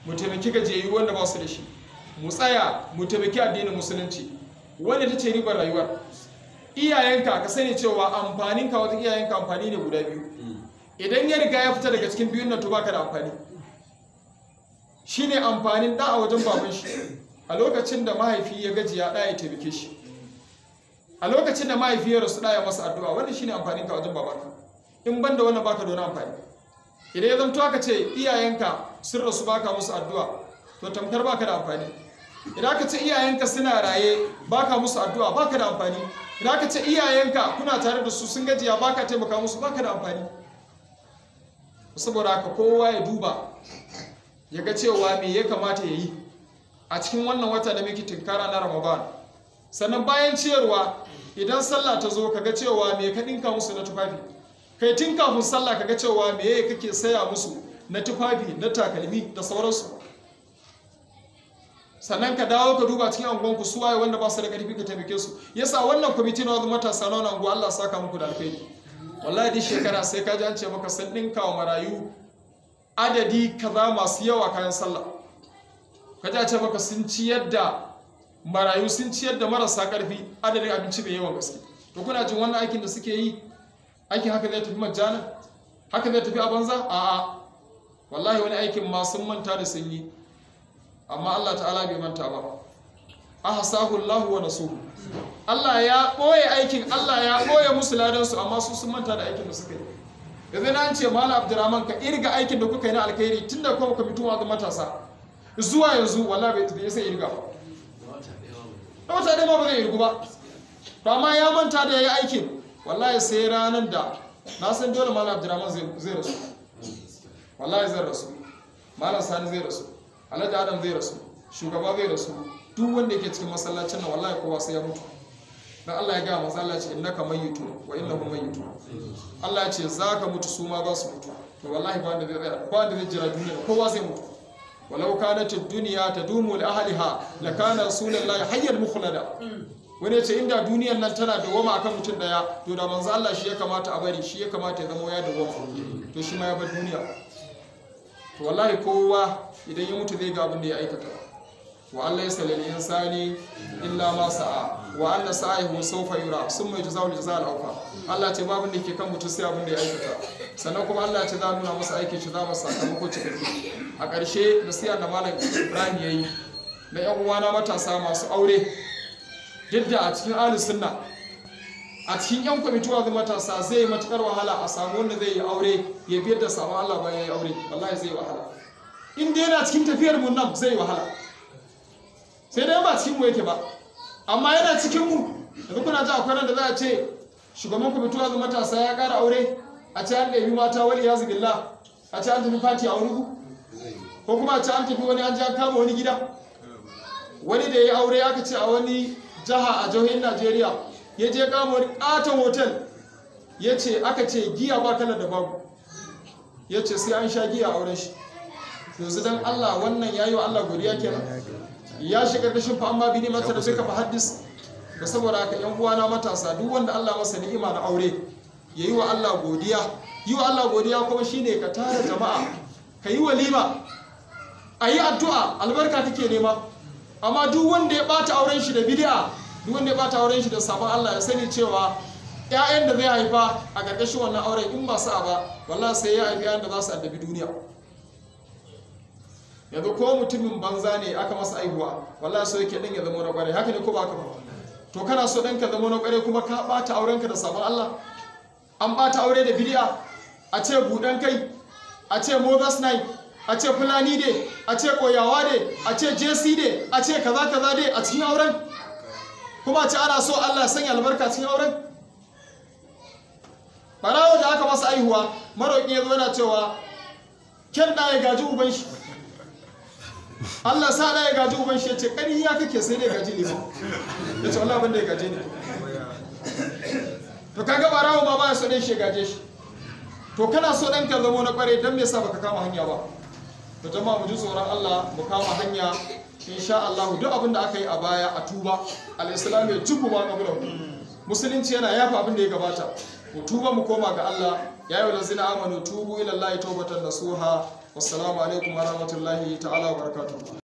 mu taimaki gajiyayyu wanda ba su da shi, mu tsaya mu taimaki addinin musulunci, wanda ta ce ribar rayuwar. Iyayenka ka sani cewa amfaninka wajen iyayenka amfani ne guda biyu. Idan ya riga ya fita daga cikin biyun nan to baka da amfani. Shine amfanin da a wajen baban shi a lokacin da mahaifi ya gajiya da ya taimake shi, a lokacin da mahaifi ya rasu da ya masa addu'a, wannan shine amfaninka wajen babanka. In banda wannan baka da wani amfani. Idan ya zanto aka ce iyayenka sun rasu baka musu addu'a to tamkar baka da amfani. Idan aka ce iyayenka suna raye baka musu addu'a baka da amfani. Idan aka ce iyayenka kuna tare da su sun gajiya baka taimaka musu baka da amfani. Saboda haka kowa ya duba ya ga cewa me ya kamata ya yi a cikin wannan wata da muke tinkara na Ramadan. Sannan bayan ciyarwa, idan sallah ta zo kaga cewa me ka dinka musu na tufafi, kai tun kafin sallah kaga cewa me kake saya musu na tufafi, na takalmi da sauransu. Sannan ka dawo ka duba cikin angonku su waye wanda ba su da ƙarfi ka taimake su. Yasa wannan kwamiti na wasu matasa na wannan anguwa Allah saka muku da alkhairi. Wallahi duk shekara sai ka ji an ce maka sun dinka wa marayu adadi kaza masu yawa kayan sallah. Ka ji a ce maka sun ciyar da marayu, sun ciyar da marasa ƙarfi adadin abinci mai yawan gaske. To kuna jin wannan aikin da suke yi, aikin haka zai tafi majjana? Haka zai tafi a banza? A'a. Wallahi wani aikin ma sun manta da sun yi. Amma Allah ta'ala bai manta ba. Ahsahu Allah wa nasuhu. Allah ya boye aikin, Allah ya boye musu ladan su, amma su sun manta da aikin da suka yi. Yanzu na ce Malam Abdurrahman ka irga aikin da kuka yi na alkhairi tunda kuma ka fito ga matasa zuwa yanzu wallahi bai sai irga ba. Wata dai ma ba zai irgu ba. To amma ya manta da yayi aikin. Wallahi sai ranan da na san dole Malam Abdurrahman zai rasu. Wallahi zai rasu. Malam Sani zai rasu. Alhaji Adam zai rasu, shugaba zai rasu, duk wanda yake cikin masallacin nan wallahi kowa sai ya mutu. Dan Allah ya ga manzo Allah ya ce innaka mayyitun wa innahum mayyitun. Allah ya ce zaka mutu su ma za su mutu. To wallahi ba wanda zai tsaya, ba wanda zai jira duniya, kowa zai mutu. Walau kanat ad-dunya tadumu li ahliha lakana rasulullahi hayyan mukhlada. Wani ya ce inda duniyar nan tana dawama akan mutum daya, to da manzo Allah shi ya kamata a bari, shi ya kamata ya zama ya dawama. To shi ma ya bar duniya. To wallahi kowa idan ya mutu zai ga abin da ya aikata. Wa Allah ya salil insani illa ma sa'a wa anna sa'ihu sawfa yura summa yujzahu al-jazaa al-awfa. Allah ce babin da ke kan mutu sai abin da ya aikata. Sannan kuma Allah ce za nuna masa aikin shi, za masa sakamako cikakke. A ƙarshe nasiha da Malam Ibrahim yayi da ƴan uwana matasa masu aure, duk da a cikin ahlus sunna a cikin ƴan kwamituwa da matasa zai yi matukar wahala a samu wanda zai yi aure ya biyar da samu Allah bayan ya yi aure. Wallahi zai yi wahala. In dai yana cikin tafiyar mu nan zai yi wahala. Sai dai ba cikin mu yake ba. Amma yana cikin mu. Yanzu kuna ji akwai ran da za a ce shugaban kwamituwa da matasa ya ƙara aure, a ce an ɗabi mata wal iyazu billah, a ce an tafi fati a wani gu, ko kuma a ce an tafi wani an ji an kama wani gida. Wani da ya yi aure aka ce a wani jiha a jihohin Najeriya ya je kama wani ƙaton hotel, ya ce aka ce giya ba kalar da babu, ya ce sai an sha giya a auren shi. Yanzu dan Allah wannan yayi wa Allah godiya kenan, ya shiga kashin fa amma bi ne mata da suka fa haddis. Da saboda haka ƴan uwana matasa, duk wanda Allah masa ni'ima na aure yayi wa Allah godiya. Yi wa Allah godiya kuma shine ka tara jama'a, ka yi walima, ayi addu'a, albarka kake nema. Amma duk wanda ya bata auren shi da bid'a, duk wanda ya bata auren shi da sabon Allah, ya sani cewa ƴaƴan da zai haifa a ƙarƙashin wannan auren in ba sa'a ba, wallahi sai ya haifi ƴaƴan da za su addabi duniya. Yanzu ko mutumin banza ne aka masa aihuwa, wallahi so yake din ya zama na kware, haka ne ko ba haka ba? To kana so ɗanka zama na kware kuma ka ɓata aurenka da sabon Allah? An ɓata aure da bid'a, a ce buɗan kai, a ce Moses night, a ce Fulani day, a ce Koyawa day, a ce JC day, a ce kaza kaza day a cikin auren, kuma a ce ana so Allah ya sanya albarka cikin auren. Barawo da aka masa aihuwa, maroƙi ya zo yana cewa kyan ɗa ya gaji uban shi. Allah sa ɗa ya gaji uban shi, ya ce ƙarya kake sai dai gaji liman. Ya ce Allah abinda ya gaje ne. To kaga barawo ma ba ya so ɗan shi ya gaje shi. To kana so ɗanka zama na ƙware, don me yasa baka kama hanya ba? To jama'a mu ji tsoron Allah, mu kama hanya. Insha Allah duk abin da aka yi a baya a tuba. Al-Islam ya tubu ma kabulahu. Musulunci yana yafa abin da ya gabata. Mu tuba mu koma ga Allah. Ya yi wa lazina amanu tubu ila Allah tawbatan nasuha wassalamu alaikum wa rahmatullahi ta'ala wa barakatuh.